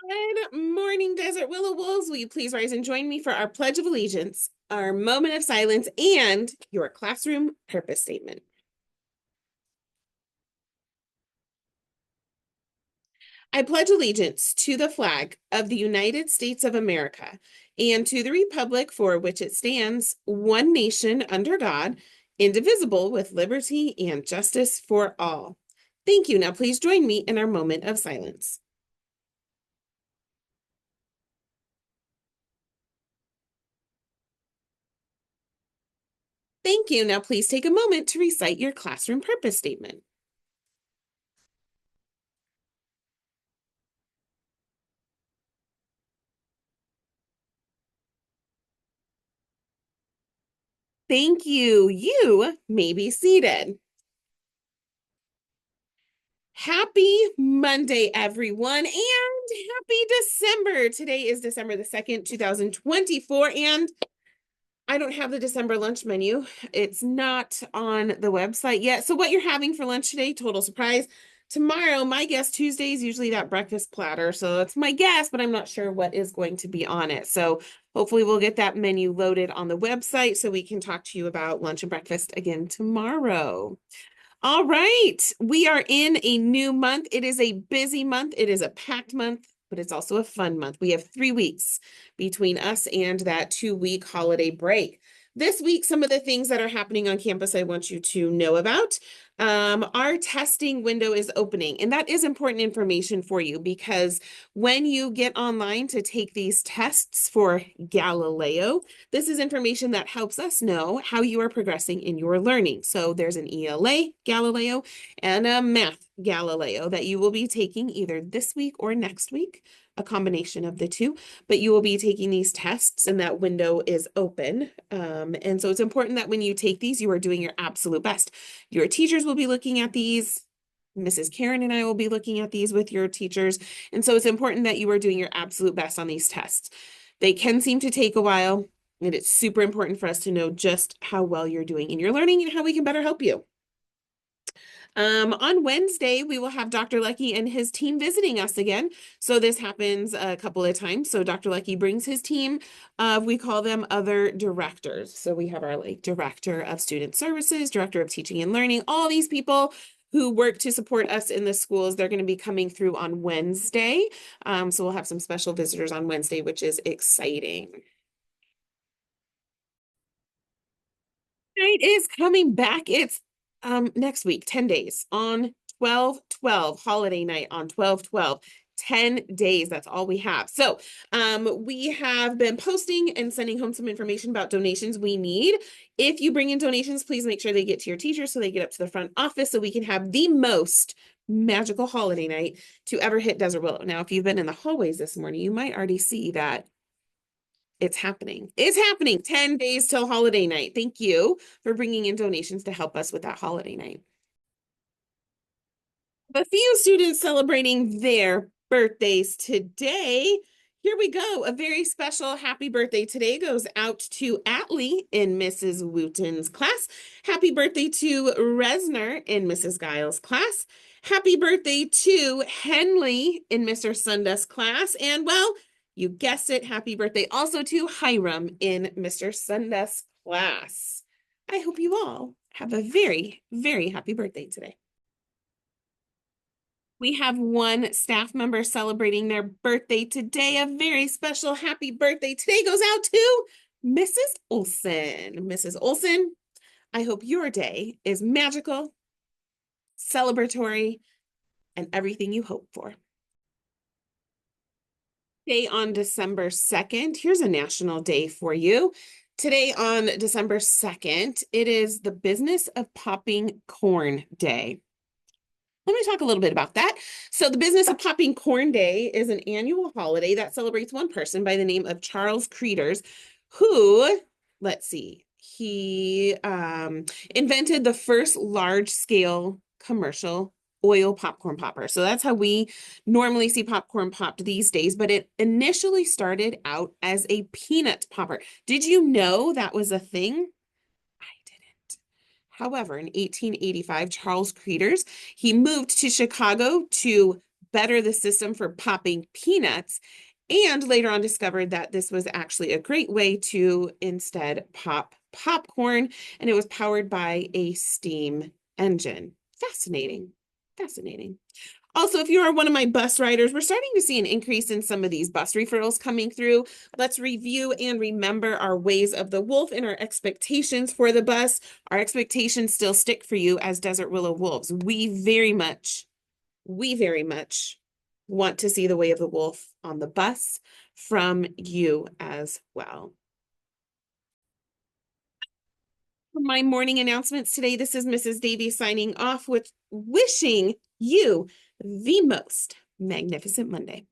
Good morning, Desert Willow Wolves. Will you please rise and join me for our Pledge of Allegiance, our moment of silence, and your classroom purpose statement? I pledge allegiance to the flag of the United States of America and to the republic for which it stands, one nation under God, indivisible, with liberty and justice for all. Thank you. Now, please join me in our moment of silence. Thank you. Now, please take a moment to recite your classroom purpose statement. Thank you. You may be seated. Happy Monday, everyone, and happy December. Today is December the 2nd, 2024, and I don't have the December lunch menu. It's not on the website yet. So what you're having for lunch today, total surprise. Tomorrow, my guess, Tuesday is usually that breakfast platter. So it's my guess, but I'm not sure what is going to be on it. So hopefully we'll get that menu loaded on the website so we can talk to you about lunch and breakfast again tomorrow. All right. We are in a new month. It is a busy month. It is a packed month, but it's also a fun month. We have 3 weeks between us and that 2 week holiday break. This week, some of the things that are happening on campus I want you to know about. Our testing window is opening, and that is important information for you because when you get online to take these tests for Galileo, this is information that helps us know how you are progressing in your learning. So there's an ELA Galileo and a Math Galileo that you will be taking either this week or next week, a combination of the two, but you will be taking these tests and that window is open. And so it's important that when you take these, you are doing your absolute best. Your teachers will be looking at these. Mrs. Karen and I will be looking at these with your teachers. And so it's important that you are doing your absolute best on these tests. They can seem to take a while, and it's super important for us to know just how well you're doing in your learning and how we can better help you. On Wednesday, we will have Dr. Lucky and his team visiting us again. So this happens a couple of times. So Dr. Lucky brings his team of, we call them other directors. So we have our director of student services, director of teaching and learning, all these people who work to support us in the schools. They're going to be coming through on Wednesday. So we'll have some special visitors on Wednesday, which is exciting. Night is coming back. It's next week, 10 days on 12/12, holiday night on 12/12. 10 days, that's all we have. So we have been posting and sending home some information about donations we need. If you bring in donations, please make sure they get to your teachers so they get up to the front office so we can have the most magical holiday night to ever hit Desert Willow. Now, if you've been in the hallways this morning, you might already see that it's happening. It's happening. 10 days till holiday night. Thank you for bringing in donations to help us with that holiday night. A few students celebrating their birthdays today. Here we go. A very special happy birthday today goes out to Atlee in Mrs. Wooten's class. Happy birthday to Resner in Mrs. Giles' class. Happy birthday to Henley in Mr. Sundust's class. And well, you guessed it, happy birthday also to Hiram in Mr. Sundust's class. I hope you all have a very, very happy birthday today. We have one staff member celebrating their birthday today. A very special happy birthday today goes out to Mrs. Olson. Mrs. Olson, I hope your day is magical, celebratory, and everything you hope for. Today on December 2nd, here's a national day for you. Today on December 2nd, it is the Business of Popping Corn Day. Let me talk a little bit about that. So the Business of Popping Corn Day is an annual holiday that celebrates one person by the name of Charles Cretors, who, let's see, he invented the first large-scale commercial oil popcorn popper. So that's how we normally see popcorn popped these days, but it initially started out as a peanut popper. Did you know that was a thing? I didn't. However, in 1885, Charles Cretors, he moved to Chicago to better the system for popping peanuts, and later on discovered that this was actually a great way to instead pop popcorn, and it was powered by a steam engine. Fascinating. Fascinating. Also, if you are one of my bus riders, we're starting to see an increase in some of these bus referrals coming through. Let's review and remember our ways of the wolf and our expectations for the bus. Our expectations still stick for you as Desert Willow Wolves. We very much want to see the way of the wolf on the bus from you as well. For my morning announcements today, this is Mrs. Davies signing off with wishing you the most magnificent Monday.